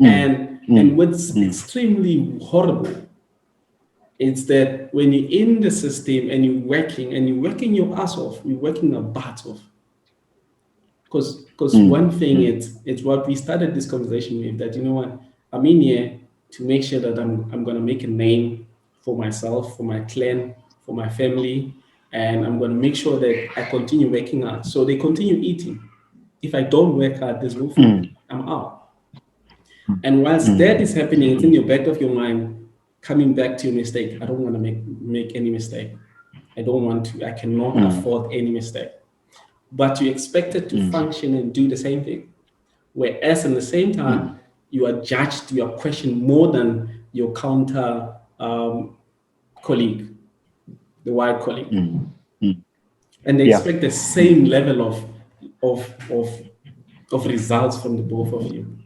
And what's extremely horrible is that when you're in the system and you're working your ass off, you're working your butt off. Because one thing it's what we started this conversation with, that you know what, I'm in here to make sure that I'm gonna make a name for myself, for my clan, for my family, and I'm gonna make sure that I continue working hard. So they continue eating. If I don't work hard, there's no food. I'm out. And whilst that is happening, it's in your back of your mind, coming back to your mistake. I don't want to make any mistake. I don't want to. I cannot afford any mistake. But you're expected to function and do the same thing. Whereas at the same time, you are judged, you are questioned more than your counter colleague, the white colleague. And they expect the same level of results from the both of you.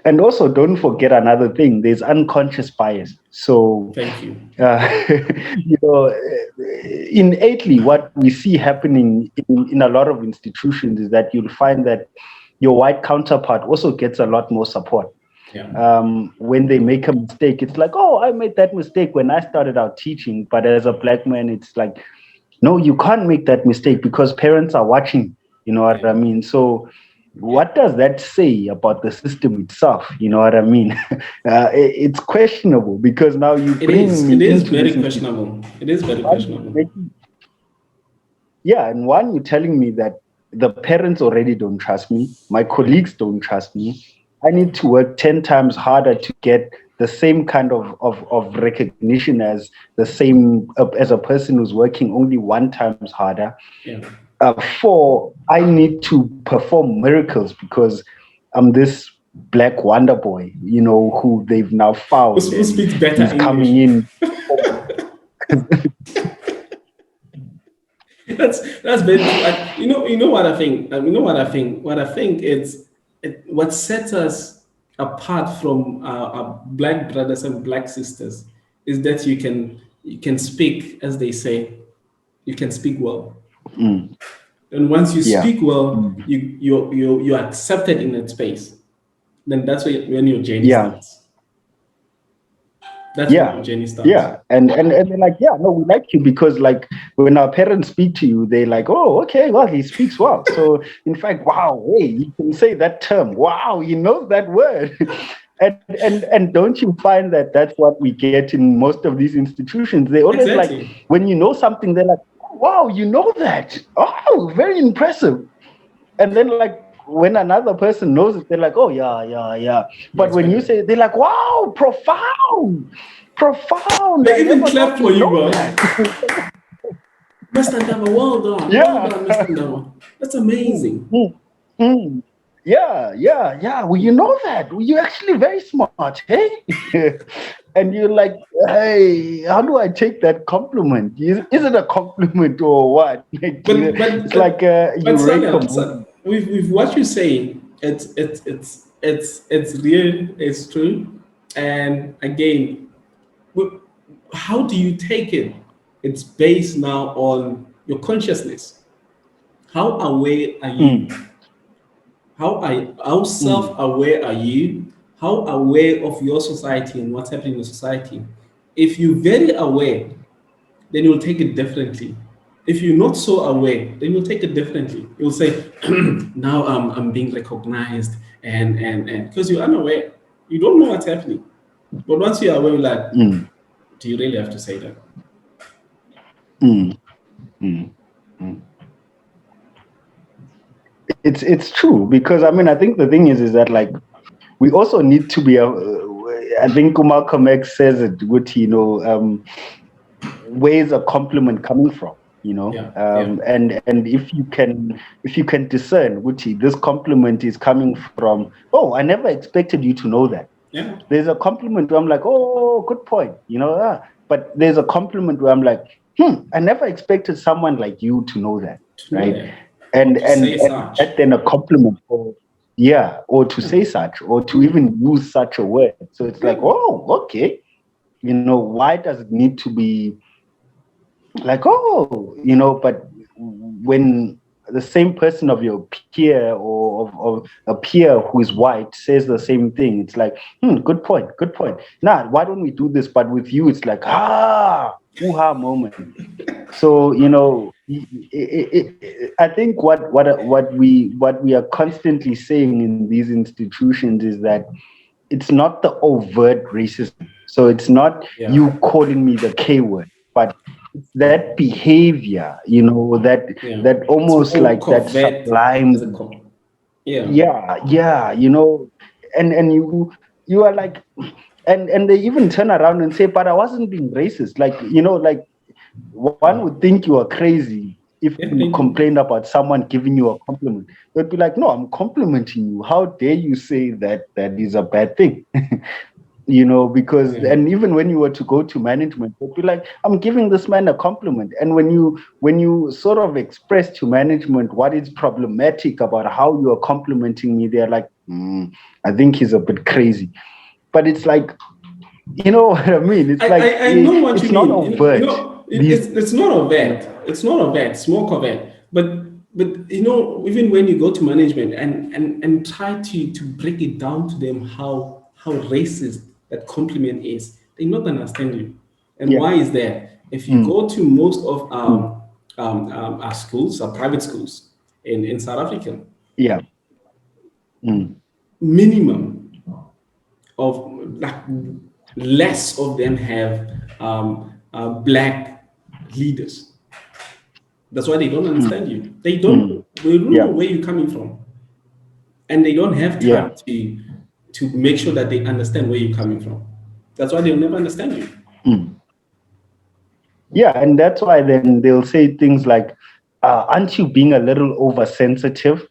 And also, don't forget another thing. There's unconscious bias. So, thank you. Innately, what we see happening in a lot of institutions is that you'll find that your white counterpart also gets a lot more support. Yeah. When they make a mistake, it's like, oh, I made that mistake when I started out teaching. But as a black man, it's like, no, you can't make that mistake because parents are watching. You know what I mean? So what does that say about the system itself? You know what I mean? It's questionable because now you bring it is very questionable. It is very questionable. Yeah, and one, you're telling me that the parents already don't trust me. My colleagues don't trust me. I need to work 10 times harder to get the same kind of recognition as as a person who's working only 1 times harder. Yeah. 4, I need to perform miracles because I'm this black wonder boy, who they've now found. Who speaks better He's English. coming in. That's very true. You know what I think. What I think is what sets us apart from our black brothers and black sisters is that you can speak, as they say, you can speak well. And once you speak well, you're accepted in that space. Then that's when your journey starts. That's when your journey starts. Yeah. And they're like, yeah, no, we like you because like when our parents speak to you, they're like, oh, okay, well, he speaks well. So in fact, wow, hey, you can say that term. Wow, you know that word. And don't you find that that's what we get in most of these institutions? They always like, when you know something, they're like, wow, you know that. Oh, very impressive. And then like when another person knows it, they're like, oh, yeah. But when you say, they're like, wow, profound. They even clap for you, bro. Mr. Ndama, well done. Yeah. Well done, Mr. Ndama. That's amazing. Yeah. Well, you know that. Well, you're actually very smart, hey? And you're like, hey, how do I take that compliment? Is it a compliment or what? It's like with what you're saying, it's real, it's true. And again, how do you take it? It's based now on your consciousness. How aware are you? How self-aware are you? How aware of your society and what's happening in society? If you're very aware, then you'll take it differently. If you're not so aware, then you'll take it differently. You'll say, now I'm being recognized and because you're unaware. You don't know what's happening. But once you're aware, like, do you really have to say that? It's true because I think the thing is that like we also need to be I think Malcolm X says it good, where's a compliment coming from, and if you can discern Guti, this compliment is coming from, oh, I never expected you to know that. Yeah. There's a compliment where I'm like, oh, good point, but there's a compliment where I'm like, I never expected someone like you to know that, right? And then a compliment or to say such or to even use such a word. So it's like, oh, okay. Why does it need to be like, oh, but when the same person of your peer or of a peer who is white says the same thing, it's like, good point, good point. Nah, why don't we do this? But with you, it's like, hoo-ha moment. So I think what we are constantly saying in these institutions is that it's not the overt racism. So it's not Yeah. you calling me the K word, but it's that behavior, Yeah. that It's almost more like that covert as a sublime, yeah. yeah, and you are like, and they even turn around and say, but I wasn't being racist. Like, like one Yeah. would think you are crazy if Yeah, you they do. complained about someone giving you a compliment. They'd be like, no, I'm complimenting you. How dare you say that is a bad thing? Because, Yeah. and even when you were to go to management, they'd be like, I'm giving this man a compliment. And when you sort of express to management what is problematic about how you are complimenting me, they're like, I think he's a bit crazy. But it's like, you know what I mean? It's like, I know what you it's not mean. overt. These, It's not a vet. It's not a vet. It's more covert. But even when you go to management and try to break it down to them how racist that compliment is, they not understand you. And yeah, why is that? If you mm, go to most of mm, our schools, our private schools in South Africa, yeah, mm, minimum of like less of them have black leaders. That's why they don't mm, understand you. mm, They don't know yeah, where you're coming from, and they don't have yeah. time to make sure that they understand where you're coming from. That's why they'll never understand you. Mm. Yeah, and that's why then they'll say things like, aren't you being a little oversensitive?